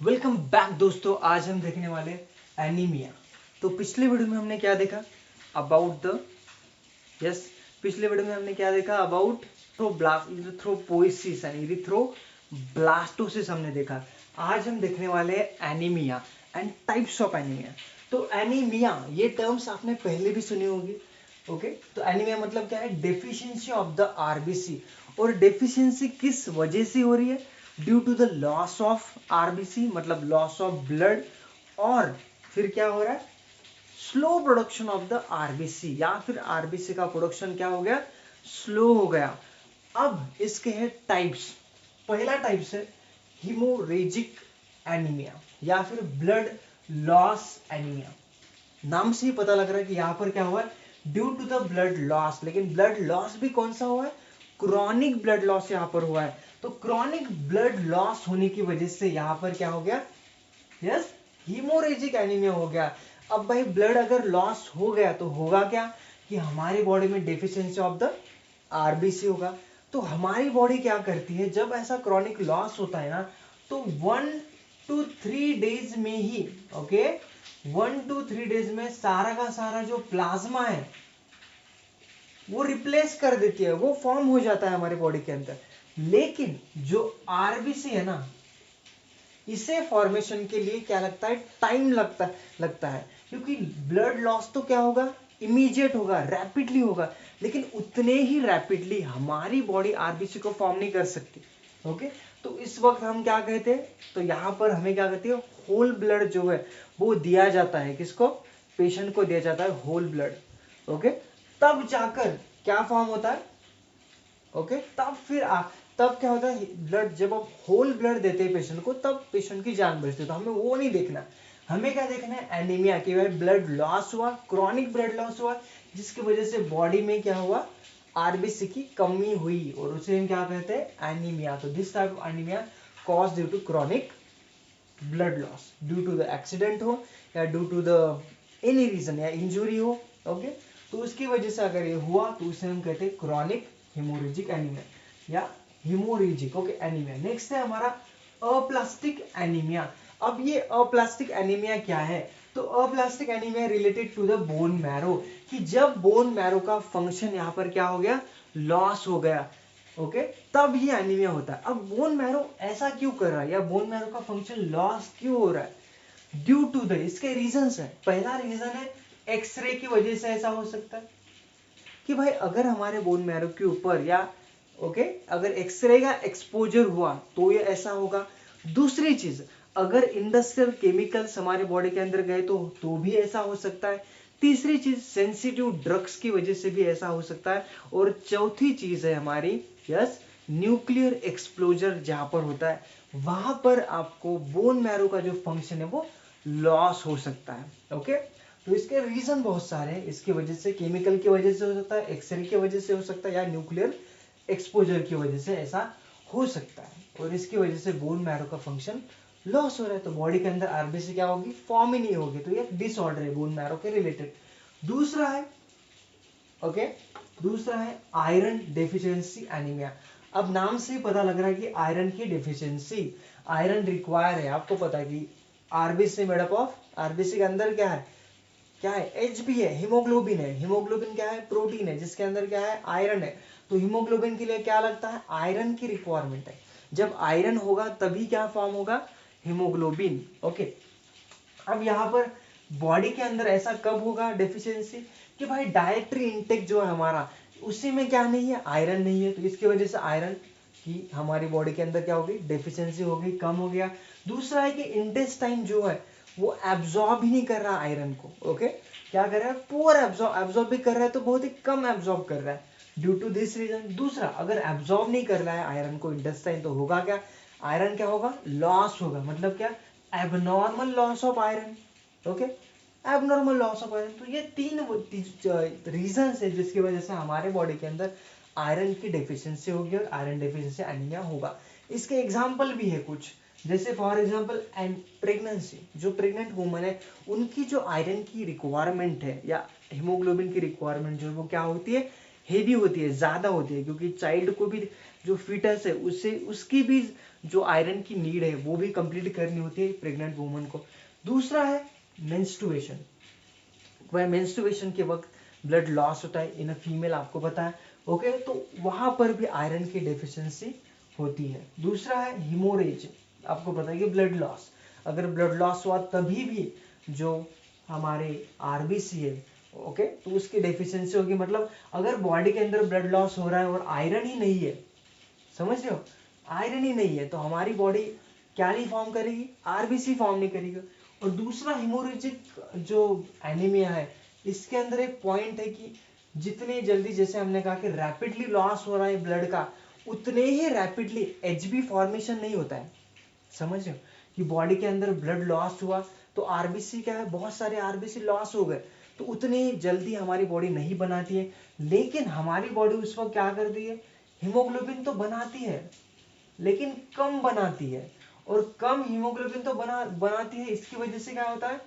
Welcome back दोस्तों। आज हम देखने वाले एनीमिया। तो पिछले वीडियो में हमने क्या देखा अबाउट द यस पिछले वीडियो में हमने क्या देखा अबाउट इरिथ्रोपोइसिस एंड इरिथ्रोब्लास्टोसिस हमने देखा। आज हम देखने वाले हैं anaemia and types of anaemia. तो एनीमिया ये टर्म्स आपने पहले भी सुनी होगी। ओके, तो एनीमिया मतलब क्या है? Deficiency of the RBC. और डेफिशिएंसी किस वजह से हो रही है? Due to the loss of RBC, मतलब लॉस ऑफ ब्लड। और फिर क्या हो रहा है? Slow production of the RBC, या फिर आरबीसी का प्रोडक्शन क्या हो गया? स्लो हो गया। अब इसके हैं टाइप्स। पहला टाइप्स है हीमोरेजिक एनीमिया या फिर ब्लड लॉस एनीमिया। नाम से ही पता लग रहा है कि यहां पर क्या हुआ है? Due to the blood loss. लेकिन ब्लड लॉस भी कौन सा हुआ है? क्रॉनिक ब्लड लॉस यहां पर हुआ है। तो क्रॉनिक ब्लड लॉस होने की वजह से यहां पर क्या हो गया? यस, हीमोरेजिक एनीमिया हो गया। अब भाई ब्लड अगर लॉस हो गया तो होगा क्या? कि हमारी बॉडी में डेफिशिएंसी ऑफ द आरबीसी होगा। तो हमारी बॉडी क्या करती है जब ऐसा क्रॉनिक लॉस होता है ना, तो 1 to 3 डेज में ही, ओके, 1 to 3 डेज में सारा का सारा जो प्लाज्मा है वो रिप्लेस कर देती है, वो फॉर्म हो जाता है हमारे बॉडी के अंदर। लेकिन जो आरबीसी है ना, इसे फॉर्मेशन के लिए क्या लगता है? टाइम लगता है। क्योंकि ब्लड लॉस तो क्या होगा? इमीडिएट होगा, रैपिडली होगा। लेकिन उतने ही रैपिडली हमारी बॉडी आरबीसी को फॉर्म नहीं कर सकती। ओके, तो इस वक्त हम क्या कहते हैं? तो यहां पर हमें क्या कहते हैं? होल ब्लड जो है वो दिया जाता है। किसको? पेशेंट को दिया जाता है होल ब्लड। ओके, तब जाकर क्या फॉर्म होता है? ओके, तब क्या होता है? ब्लड जब आप होल ब्लड देते हैं पेशेंट को, तब पेशेंट की जान बचती है। तो हमें वो नहीं देखना, हमें क्या देखना है? एनीमिया की भाई ब्लड लॉस हुआ, क्रॉनिक ब्लड लॉस हुआ, जिसकी वजह से बॉडी में क्या हुआ? आरबीसी की कमी हुई, और उसे हम क्या कहते हैं? एनीमिया। तो this type of anaemia cause due to chronic blood loss, due to the accident हो या due to the any reason या इंजुरी हो। ओके, तो उसकी वजह से अगर ये हुआ तो उसे हम कहते हैं क्रॉनिक हेमोरेजिक एनीमिया या हेमोरेजिक, ओके, एनीमिया। नेक्स्ट है हमारा अप्लास्टिक एनीमिया। अब ये अप्लास्टिक एनीमिया क्या है? तो aplastic anaemia related to the bone marrow, कि जब बोन मैरो का फंक्शन यहाँ पर क्या हो गया? लॉस हो गया। ओके, तब ये एनीमिया होता है। अब बोन मैरो ऐसा क्यों कर रहा है, या बोन मैरो का फंक्शन लॉस क्यों हो रहा है? ड्यू टू द, इसके रीजंस है। पहला रीजन है एक्सरे की वजह से ऐसा हो सकता है, कि भाई अगर हमारे बोन मैरो के ऊपर या ओके अगर एक्सरे का एक्सपोजर हुआ तो ये ऐसा होगा। दूसरी चीज, अगर इंडस्ट्रियल केमिकल्स हमारे बॉडी के अंदर गए तो भी ऐसा हो सकता है। तीसरी चीज, सेंसिटिव ड्रग्स की वजह से भी ऐसा हो सकता है। और चौथी चीज है हमारी, यस, न्यूक्लियर एक्सप्लोजर जहां पर होता है वहां पर आपको बोन मैरो का जो फंक्शन है वो लॉस हो सकता है। ओके, तो इसके रीजन बहुत सारे हैं। इसकी वजह से, केमिकल की वजह से हो सकता है, एक्सरे की वजह से हो सकता है, या न्यूक्लियर एक्सपोजर की वजह से ऐसा हो सकता है। और इसकी वजह से बोन मैरो का फंक्शन लॉस हो रहा है, तो बॉडी के अंदर आरबीसी क्या होगी? फॉर्म ही नहीं होगी। तो ये डिसऑर्डर है बोन मैरो के रिलेटेड। दूसरा है, ओके, दूसरा है आयरन डेफिशिएंसी एनीमिया। अब नाम से ही पता लग रहा है कि आयरन की डेफिशिएंसी, आयरन रिक्वायर है। आपको पता है कि RBC made up of, RBC के अंदर क्या है? क्या है? एच भी है, हीमोग्लोबिन है। हीमोग्लोबिन क्या है? प्रोटीन है, जिसके अंदर क्या है? आयरन है। तो हीमोग्लोबिन के लिए क्या लगता है? आयरन की रिक्वायरमेंट है। जब आयरन होगा तभी क्या फॉर्म होगा? हीमोग्लोबिन। ओके, अब यहाँ पर बॉडी के अंदर ऐसा कब होगा डेफिशिएंसी? कि भाई डाइटरी इंटेक जो है हमारा, उसी में क्या नहीं है? आयरन नहीं है। तो इसकी वजह से आयरन की हमारी बॉडी के अंदर क्या होगी? डेफिशिएंसी होगी, कम हो गया। दूसरा है कि इंटेस्टाइन जो है वो एब्जॉर्ब ही नहीं कर रहा आयरन को। ओके, क्या कर रहा है? पुअर एब्जॉर्ब भी कर रहा है तो बहुत ही कम एब्जॉर्ब कर रहा है, ड्यू टू दिस रीजन। दूसरा, अगर एब्जॉर्ब नहीं कर रहा है आयरन को इंटेस्टाइन, तो होगा क्या? आयरन क्या होगा? लॉस होगा। मतलब क्या? Abnormal loss of iron. Okay, abnormal loss of iron. तो ये तीन रीजन है जिसकी वजह से हमारे बॉडी के अंदर आयरन की डेफिशिएंसी होगी और आयरन डेफिशिएंसी एनीमिया होगा। इसके एग्जाम्पल भी है कुछ, जैसे फॉर एग्जाम्पल एंड प्रेगनेंसी, जो प्रेग्नेंट वुमन है उनकी जो आयरन की रिक्वायरमेंट है या हीमोग्लोबिन की रिक्वायरमेंट जो है वो क्या होती है? हेवी होती है, ज्यादा होती है, क्योंकि चाइल्ड को भी जो फीटस है उससे उसकी भी जो आयरन की नीड है वो भी कंप्लीट करनी होती है प्रेग्नेंट वुमन को। दूसरा है मेंस्ट्रुएशन। वह मेंस्ट्रुएशन के वक्त ब्लड लॉस होता है इन अ फीमेल, आपको पता है। ओके, तो वहां पर भी आयरन की डेफिशिएंसी होती है। दूसरा है हिमोरेज, आपको पता है कि ब्लड लॉस, अगर ब्लड लॉस हुआ तभी भी जो हमारे आरबीसी है, ओके, तो उसकी डेफिशिएंसी होगी। मतलब अगर बॉडी के अंदर ब्लड लॉस हो रहा है और आयरन ही नहीं है, समझ रहे हो, आयरन ही नहीं है, तो हमारी बॉडी क्या नहीं फॉर्म करेगी, आरबीसी फॉर्म नहीं करेगी। और दूसरा हिमोरेजिक जो एनीमिया है, इसके अंदर एक पॉइंट है कि जितने जल्दी, जैसे हमने कहा कि रैपिडली लॉस हो रहा है ब्लड का, उतने ही रैपिडली एचबी फॉर्मेशन नहीं होता है। समझ रहे हो कि बॉडी के अंदर ब्लड लॉस हुआ तो आरबीसी क्या है, बहुत सारे आरबीसी लॉस हो गए, तो उतनी जल्दी हमारी बॉडी नहीं बनाती है। लेकिन हमारी बॉडी उस वक्त क्या करती है, हीमोग्लोबिन तो बनाती है लेकिन कम बनाती है। और कम हीमोग्लोबिन तो बनाती है, इसकी वजह से क्या होता है,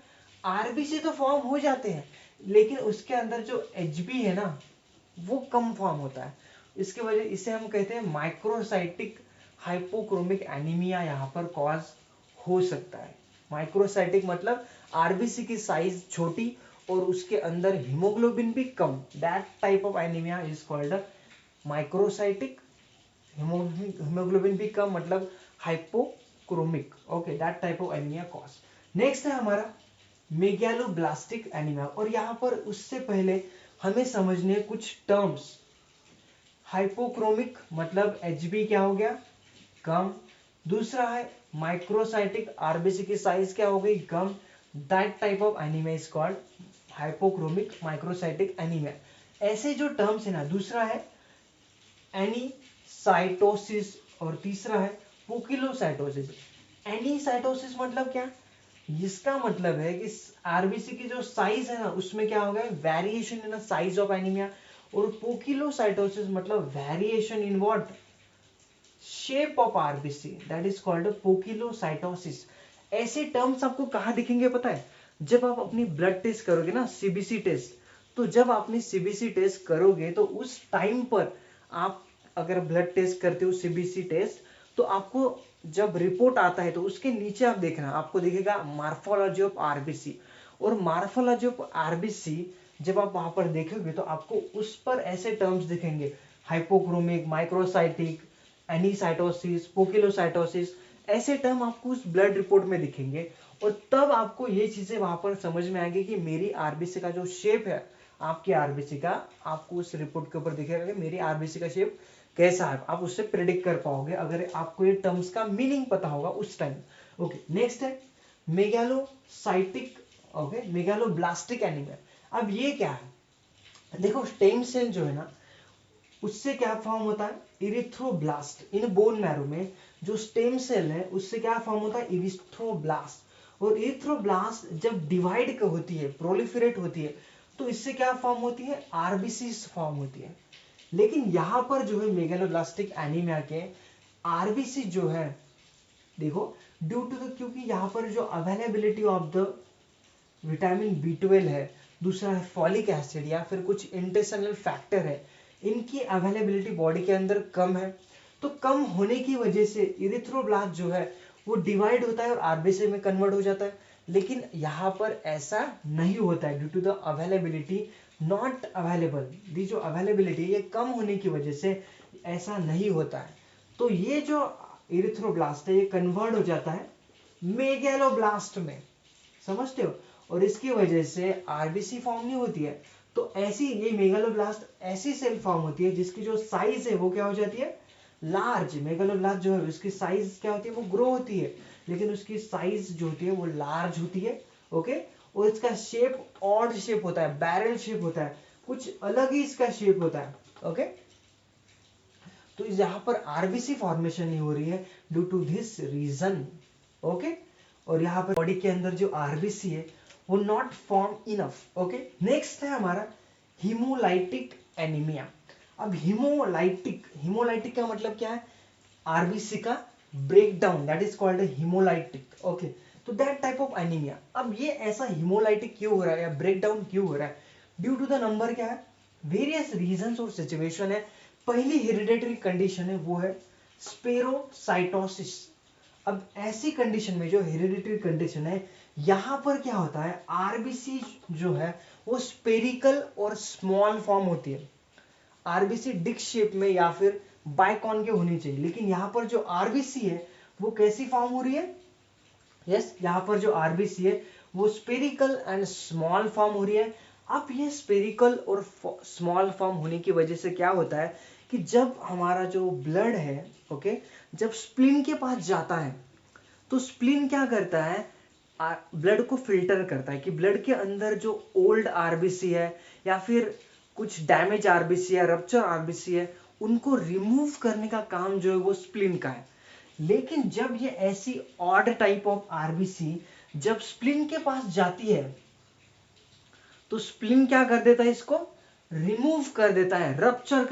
आरबीसी तो फॉर्म हो जाते हैं लेकिन उसके अंदर जो एचबी है ना वो कम फॉर्म होता है। इसकी वजह, इसे हम कहते हैं माइक्रोसाइटिक हाइपोक्रोमिक एनीमिया, यहाँ पर कॉज हो सकता है। माइक्रोसाइटिक मतलब आरबीसी की साइज छोटी और उसके अंदर हीमोग्लोबिन भी कम, that type of anaemia is called microcytic. Haemoglobin भी कम मतलब hypochromic, okay, that type of anaemia cause. Next है हमारा मेगैलोब्लास्टिक एनीमिया। और यहाँ पर उससे पहले हमें समझने कुछ टर्म्स। हाइपोक्रोमिक मतलब एचबी क्या हो गया, कम। दूसरा है माइक्रोसाइटिक, आरबीसी की साइज क्या हो गई, कम। That type of anaemia is called hypochromic microcytic anaemia. ऐसे जो टर्म्स है ना, दूसरा है एनीसाइटोसिस और तीसरा है पोकिलोसाइटोसिस। एनीसाइटोसिस मतलब क्या, इसका मतलब है कि आरबीसी की जो साइज है ना उसमें क्या हो गया, variation in the size of anaemia. और पोकिलोसाइटोसिस मतलब variation in what, shape of RBC, that is called poikilocytosis. ऐसे टर्म्स आपको कहाँ दिखेंगे पता है, जब आप अपनी ब्लड टेस्ट करोगे ना, सीबीसी टेस्ट, तो जब आपने सीबीसी टेस्ट करोगे तो उस टाइम पर आप अगर ब्लड टेस्ट करते हो सीबीसी टेस्ट, तो आपको जब रिपोर्ट आता है तो उसके नीचे आप देखना, आपको दिखेगा मार्फोलॉजी ऑफ आरबीसी। और मार्फोलॉजी ऑफ आरबीसी जब आप वहां पर देखोगे तो आपको उस पर ऐसे टर्म्स दिखेंगे, हाइपोक्रोमिक, माइक्रोसाइटिक, एनीसाइटोसिस, पोकिलोसाइटोसिस, ऐसे टर्म आपको उस ब्लड रिपोर्ट में दिखेंगे। और तब आपको ये चीजें वहां पर समझ में आएगी कि मेरी आरबीसी का जो शेप है, आपकी आरबीसी का, आपको उस रिपोर्ट के ऊपर दिखेगा कि मेरी आरबीसी का शेप कैसा है, आप उससे प्रिडिक्ट कर पाओगे अगर आपको ये टर्म्स का मीनिंग पता होगा उस टाइम। ओके, नेक्स्ट है मेगालोसाइटिक, ओके, मेगालोब्लास्टिक एनीमिया। अब ये क्या है, देखो स्टेम सेल जो है ना उससे क्या फॉर्म होता है, इरिथ्रोब्लास्ट। इन बोन मैरो में जो स्टेम सेल है उससे क्या फॉर्म होता है, इरिथ्रोब्लास्ट। और इरिथ्रोब्लास्ट जब डिवाइड होती है, प्रोलिफरेट होती है, तो इससे क्या फॉर्म होती है, आरबीसी फॉर्म होती है। लेकिन यहां पर जो है मेगालोब्लास्टिक एनीमिया के आरबीसी जो है, देखो ड्यू टू द, क्योंकि यहाँ पर जो availability of the vitamin B12 है, दूसरा है फॉलिक एसिड या फिर कुछ इंटेस्टाइनल फैक्टर है, इनकी अवेलेबिलिटी बॉडी के अंदर कम है। तो कम होने की वजह से इरिथ्रोब्लास्ट जो है वो डिवाइड होता है और आरबीसी में कन्वर्ट हो जाता है। लेकिन यहाँ पर ऐसा नहीं होता है, due to the availability not available, the जो अवेलेबिलिटी ये कम होने की वजह से ऐसा नहीं होता है। तो ये जो इरिथ्रोब्लास्ट है ये कन्वर्ट हो जाता है मेगैलोब्लास्ट में, समझते हो, और इसकी वजह से आरबीसी फॉर्म नहीं होती है। तो ऐसी ये मेगालोब्लास्ट ऐसी सेल फॉर्म होती है जिसकी जो साइज है वो क्या हो जाती है, लार्ज। मेगालोब्लास्ट जो है उसकी साइज क्या होती है, वो ग्रो होती है, लेकिन उसकी साइज जो होती है वो लार्ज होती है। ओके, और इसका शेप ऑड शेप होता है, बैरल शेप होता है, कुछ अलग ही इसका शेप होता है। ओके, तो यहाँ पर आरबीसी फॉर्मेशन नहीं हो रही है due to this reason. Okay, और यहाँ पर बॉडी के अंदर जो आरबीसी है वो not form enough. Okay, next है हमारा हीमोलाइटिक एनीमिया। अब हीमोलाइटिक, हीमोलाइटिक का मतलब क्या है, आरबीसी का breakdown, that is called haemolytic. Okay, तो दैट टाइप ऑफ एनीमिया। अब ये ऐसा हीमोलाइटिक क्यों हो रहा है या ब्रेकडाउन क्यों हो रहा है, ड्यू टू द नंबर क्या है, वेरियस रीजंस और सिचुएशन है। पहली हेरिडेटरी कंडीशन है वो है स्पेरोसाइटोसिस। अब ऐसी कंडीशन में जो हेरिडेटरी कंडीशन है, यहां पर क्या होता है, आरबीसी जो है वो स्पेरिकल और स्मॉल फॉर्म होती है। आरबीसी डिस्क शेप में या फिर बाइकॉन्केव होनी चाहिए, लेकिन यहां पर जो आरबीसी है वो कैसी फॉर्म हो रही है, यस यहाँ पर जो आरबीसी है वो स्पेरिकल एंड स्मॉल फॉर्म हो रही है। अब ये स्पेरिकल और स्मॉल फॉर्म होने की वजह से क्या होता है कि जब हमारा जो ब्लड है, ओके, जब स्प्लीन के पास जाता है तो स्प्लीन क्या करता है, ब्लड को फिल्टर करता है कि ब्लड के अंदर जो ओल्ड आरबीसी है या फिर कुछ डैमेज आरबीसी है, रप्चर आरबीसी है, उनको रिमूव करने का काम जो है वो स्प्लीन का है। लेकिन जब ये ऐसी ऑड टाइप ऑफ आरबीसी जब स्प्लीन के पास जाती है तो स्प्लीन क्या कर देता है, इसको रिमूव कर देता है, रप्चर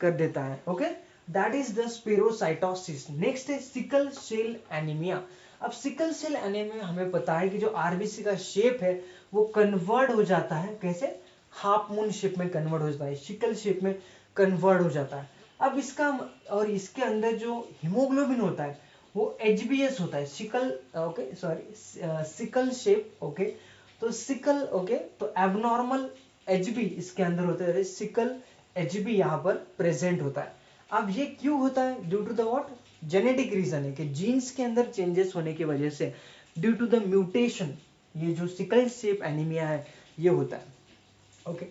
कर देता है। Okay, that is the spherocytosis. Next है सिकल सेल एनीमिया। अब सिकल सेल एनीमिया हमें पता है कि जो आरबीसी का शेप है वो कन्वर्ट हो जाता है, कैसे, हाफ मून शेप में कन्वर्ट हो जाता है, सिकल शेप में कन्वर्ट हो जाता है। अब इसका और इसके अंदर जो हीमोग्लोबिन होता है वो एचबीएस होता है, sickle, okay sorry, sickle shape, okay, तो सिकल, ओके, तो एबनॉर्मल एचबी इसके अंदर होता है, सिकल एचबी यहाँ पर प्रेजेंट होता है। अब ये क्यों होता है, due to the what, genetic reason है कि जीन्स के अंदर चेंजेस होने की वजह से, ड्यू टू द म्यूटेशन, ये जो सिकल शेप एनीमिया है ये होता है। ओके,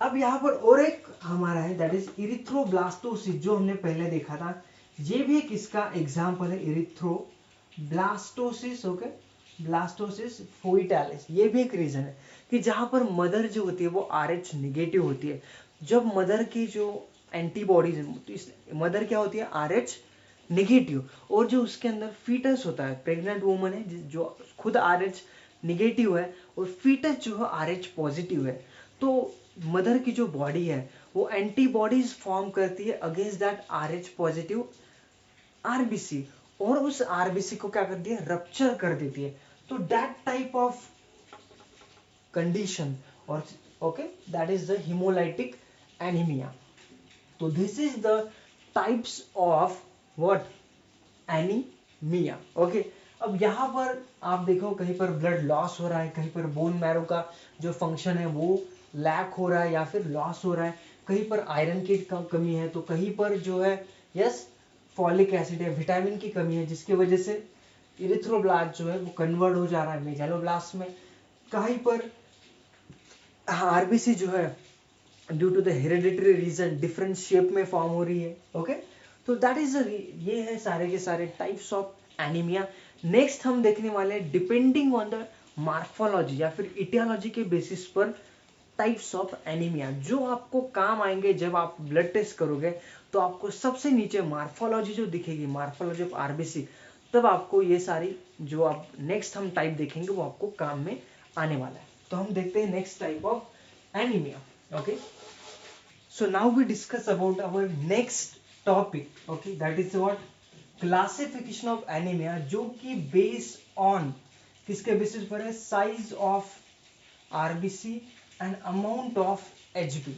अब यहाँ पर और एक हमारा है दैट इज इरिथ्रोब्लास्टोसिस, जो हमने पहले देखा था, ये भी एक इसका एग्जाम्पल है, इरिथ्रोब्लास्टोसिस। ओके, ब्लास्टोसिस फोइटालिस, ये भी एक रीजन है कि जहां पर मदर जो होती है वो RH निगेटिव होती है। जब मदर की जो एंटीबॉडीज है तो इस मदर क्या होती है, RH निगेटिव, और जो उसके अंदर फीटस होता है, प्रेग्नेंट वुमन है जो खुद RH निगेटिव है और फीटस जो है RH पॉजिटिव है, तो मदर की जो बॉडी है वो एंटीबॉडीज फॉर्म करती है against that RH positive RBC, और उस आरबीसी को क्या करती है, रप्चर कर देती है। तो दैट टाइप ऑफ कंडीशन, और okay, that is the haemolytic anaemia. तो this is the types of what, anaemia. Okay, अब यहां पर आप देखो कहीं पर ब्लड लॉस हो रहा है, कहीं पर बोन मैरो का जो फंक्शन है वो लैक हो रहा है या फिर लॉस हो रहा है, कहीं पर आयरन की कमी है, तो कहीं पर जो है यस फॉलिक एसिड है, विटामिन की कमी है, जिसकी वजह से इरिथ्रोब्लास्ट जो है वो कन्वर्ट हो जा रहा है मेगालोब्लास्ट में। कहीं पर आरबीसी जो है due to the hereditary reason different shape में फॉर्म हो रही है। ओके, तो दैट इज ये है सारे के सारे टाइप्स ऑफ एनीमिया। नेक्स्ट हम देखने वाले हैं डिपेंडिंग ऑन द मार्फोलॉजी या फिर इटियोलॉजी के बेसिस पर टाइप्स ऑफ एनीमिया, जो आपको काम आएंगे जब आप ब्लड टेस्ट करोगे। तो आपको सबसे नीचे मार्फोलॉजी जो दिखेगी, मार्फोलॉजी ऑफ आरबीसी, तब आपको ये सारी जो आप नेक्स्ट हम टाइप देखेंगे वो आपको काम में आने वाला है। तो हम देखते हैं next type of anaemia. Okay, so now we discuss about our next topic, okay, that is what, classification of anemia, जो कि based on किसके बेसिस पर है, size of RBC and amount of HB.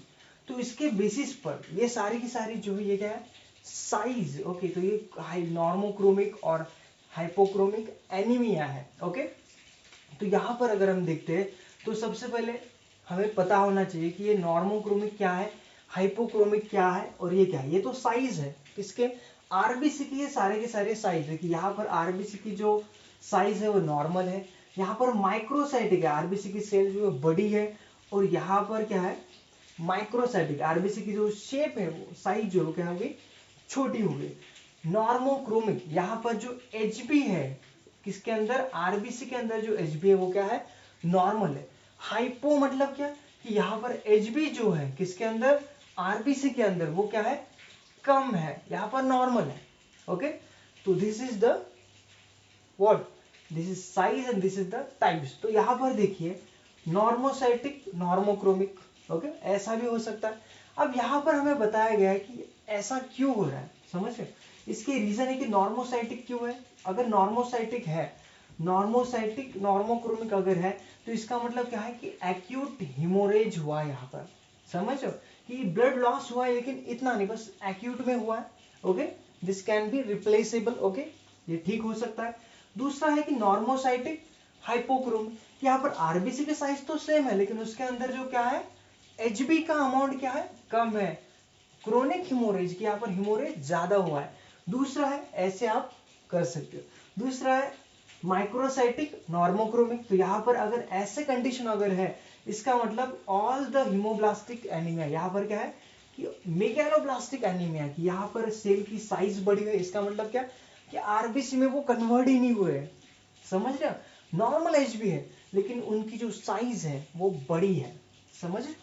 तो इसके बेसिस पर ये सारी की सारी जो है ये क्या है, साइज। ओके, तो ये हाई नॉर्मोक्रोमिक और हाइपोक्रोमिक एनीमिया है। ओके, तो यहाँ पर अगर हम देखते हैं तो सबसे पहले हमें पता होना चाहिए कि ये नॉर्मोक्रोमिक क्या है, हाइपोक्रोमिक क्या है, और ये क्या है, ये तो साइज है किसके, आरबीसी की। ये सारे के सारे साइज है कि यहाँ पर आरबीसी की जो साइज है वो नॉर्मल है, यहाँ पर माइक्रोसाइटिक है, आरबीसी की सेल जो है बड़ी है, और यहाँ पर क्या है, माइक्रोसाइटिक, आरबीसी की जो शेप है वो साइज जो क्या होगी, छोटी होगी। नॉर्मोक्रोमिक, यहाँ पर जो एचबी है किसके अंदर, आरबीसी के अंदर जो एचबी है वो क्या है, नॉर्मल है। हाइपो मतलब क्या कि यहाँ पर एचबी जो है किसके अंदर, आरबीसी के अंदर, वो क्या है, कम है, यहाँ पर नॉर्मल है। ओके, तो this is the what, this is size and this is the types. तो यहाँ पर देखिए नॉर्मोसाइटिक, नॉर्मोक्रोमिक, ओके, ऐसा भी हो सकता है। अब यहाँ पर हमें बताया गया है कि ऐसा क्यों हो रहा है, समझ रहे, इसके रीजन है कि नॉर्मोसाइटिक क्यों है। अगर नॉर्मोसाइटिक है, नॉर्मोसाइटिक नॉर्मोक्रोमिक अगर है, तो इसका मतलब क्या है कि एक्यूट हिमोरेज हुआ है यहाँ पर, समझो कि ब्लड लॉस हुआ है लेकिन इतना नहीं, बस एक्यूट में हुआ है, okay, this can be replaceable, okay, ये ठीक हो सकता है। दूसरा है कि नॉर्मोसाइटिक हाइपोक्रोमिक, यहाँ पर आरबीसी के साइज तो सेम है लेकिन उसके अंदर जो क्या है, एचबी का अमाउंट क्या है, कम है, क्रोनिक हिमोरेज की यहाँ पर हिमोरेज ज्यादा हुआ है। दूसरा है, ऐसे आप कर सकते हो। दूसरा है माइक्रोसाइटिक नॉर्मोक्रोमिक, तो यहाँ पर अगर ऐसे कंडीशन अगर है, इसका मतलब ऑल द हिमोब्लास्टिक एनीमिया, यहाँ पर क्या है कि मेगैलोब्लास्टिक एनीमिया, कि यहाँ पर सेल की साइज बढ़ी हुई है, इसका मतलब क्या कि आरबीसी में वो कन्वर्ट ही नहीं हुए, समझ रहे हो। नॉर्मल एचबी है लेकिन उनकी जो साइज है वो बड़ी है, समझ रहे।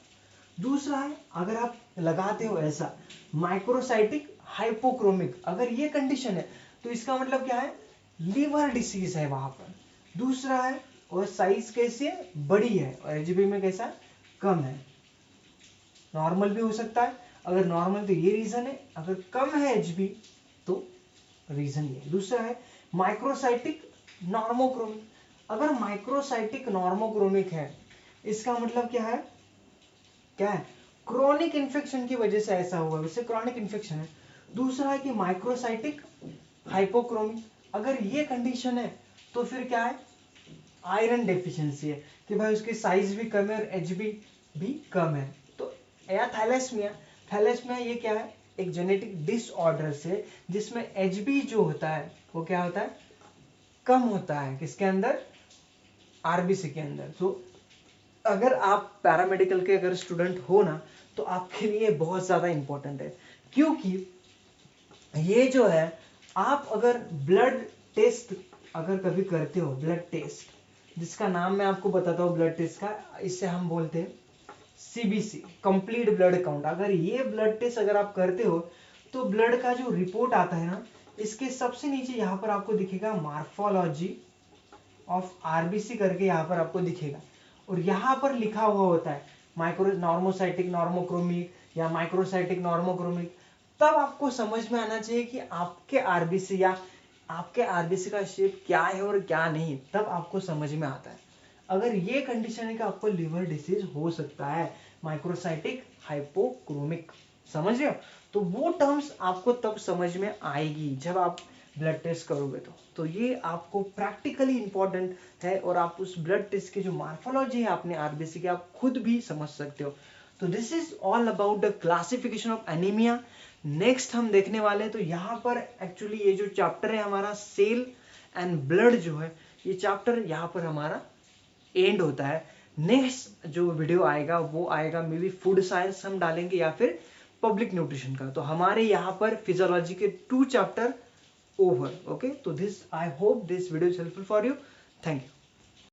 दूसरा है, अगर आप लगाते हो ऐसा माइक्रोसाइटिक हाइपोक्रोमिक, अगर ये कंडीशन है तो इसका मतलब क्या है, लीवर डिसीज है वहां पर। दूसरा है, और साइज कैसी है, बड़ी है, और एचबी में कैसा, कम है। नॉर्मल भी हो सकता है, अगर नॉर्मल तो ये रीजन है, अगर कम है एचबी तो रीजन ये। दूसरा है माइक्रोसाइटिक नॉर्मोक्रोमिक, अगर माइक्रोसाइटिक नॉर्मोक्रोमिक है इसका मतलब क्या है, क्रोनिक इन्फेक्शन की वजह से ऐसा हुआ, वैसे क्रोनिक इन्फेक्शन है। दूसरा है कि माइक्रोसाइटिक हाइपोक्रोमिक, अगर ये कंडीशन है तो फिर क्या है, आयरन डेफिशिएंसी है, कि भाई उसकी साइज भी कम है और एचबी भी कम है। तो या थैलेस्मिया, थैलेस्मिया ये क्या है, एक जेनेटिक डिसऑर्डर से जिसमें एचबी जो होता है वो क्या होता है, कम होता है, किसके अंदर, आरबीसी के अंदर। तो अगर आप पैरामेडिकल के अगर स्टूडेंट हो ना, तो आपके लिए बहुत ज्यादा इंपॉर्टेंट है, क्योंकि ये जो है, आप अगर ब्लड टेस्ट अगर कभी करते हो, ब्लड टेस्ट जिसका नाम मैं आपको बताता हूँ ब्लड टेस्ट का, इससे हम बोलते हैं सीबीसी, कंप्लीट ब्लड काउंट। अगर ये ब्लड टेस्ट अगर आप करते हो तो ब्लड का जो रिपोर्ट आता है ना, इसके सबसे नीचे यहाँ पर आपको दिखेगा मार्फोलॉजी ऑफ आरबीसी करके, यहाँ पर आपको दिखेगा, और यहाँ पर लिखा हुआ होता है माइक्रो नॉर्मोसाइटिक नॉर्मोक्रोमिक या माइक्रोसाइटिक नॉर्मोक्रोमिक। तब आपको समझ में आना चाहिए कि आपके आरबीसी या आपके आरबीसी का शेप क्या है और क्या नहीं, तब आपको समझ में आता है। अगर ये कंडीशन है कि आपको लिवर डिसीज हो सकता है, माइक्रोसाइटिक हाइपोक्रोमिक, समझ रहे हो, तो वो टर्म्स आपको तब समझ में आएगी जब आप ब्लड टेस्ट करोगे। तो ये आपको प्रैक्टिकली इंपॉर्टेंट है, और आप उस ब्लड टेस्ट की जो मार्फोलॉजी है अपने आरबीसी की, आप खुद भी समझ सकते हो। तो this is all about the classification of anaemia. Next हम देखने वाले हैं, तो यहाँ पर एक्चुअली ये जो चैप्टर है हमारा सेल एंड ब्लड जो है, ये चैप्टर यहाँ पर हमारा एंड होता है। नेक्स्ट जो वीडियो आएगा वो आएगा मे बी फूड साइंस हम डालेंगे या फिर पब्लिक न्यूट्रिशन का। तो हमारे यहाँ पर फिजियोलॉजी के 2 chapter over, okay, so this I hope this video is helpful for you. Thank you.